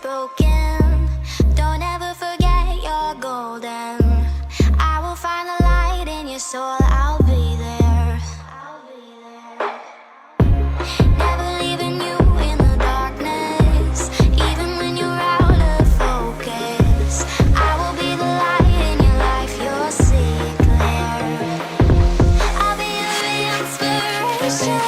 broken. Don't ever forget you're golden. I will find the light in your soul, I'll be there. Never leaving you in the darkness, even when you're out of focus. I will be the light in your life, you'll see it clear. I'll be your inspiration,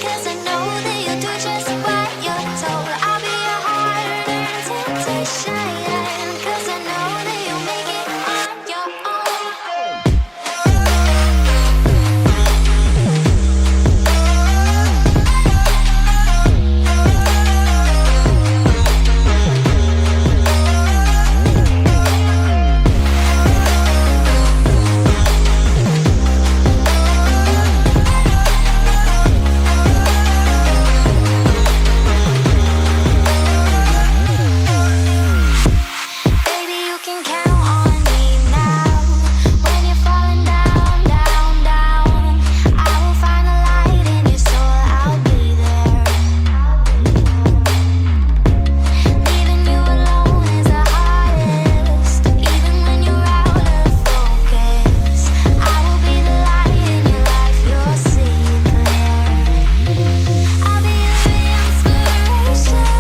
'cause I know that you'll do just what you're told. I'll be your heart and temptation, 'cause I know that you'll make it on your own. Baby, you can count on me now. When you're falling down, down, down, I will find the light in your soul, I'll be there. Leaving you alone is the hardest, even when you're out of focus. I will be the light in your life, you'll see it clear. I'll be your inspiration,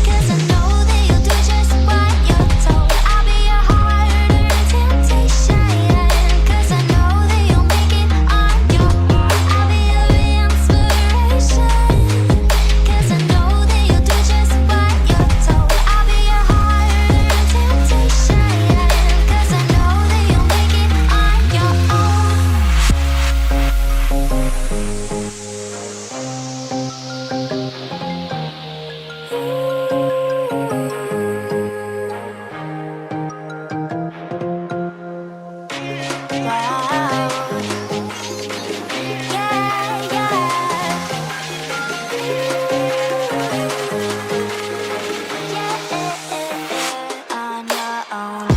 'cause I know that you'll do just what you're told. I'll be your heart and temptation, 'cause I know that you'll make it on your own. I'll be your inspiration, 'cause I know that you'll do just what you're told. I'll be your heart and temptation, 'cause I know that you'll make it on your own. On your own.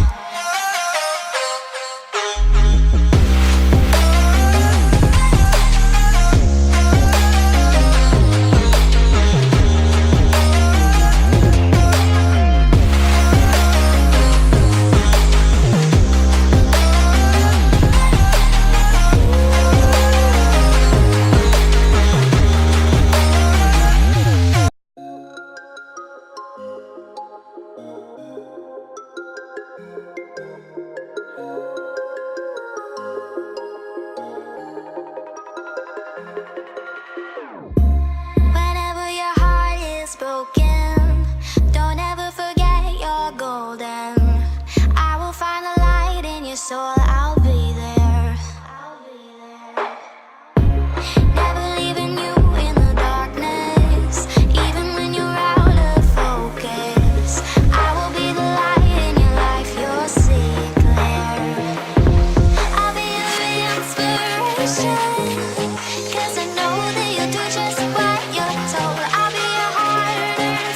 Whenever your heart is broken, don't ever forget you're golden. I will find the light in your soul, I'll be there. Never leaving you in the darkness, even when you're out of focus. I will be the light in your life, you'll see it clear. I'll be your inspiration, 'cause I know that you'll do just what you're told. I'll be your heart and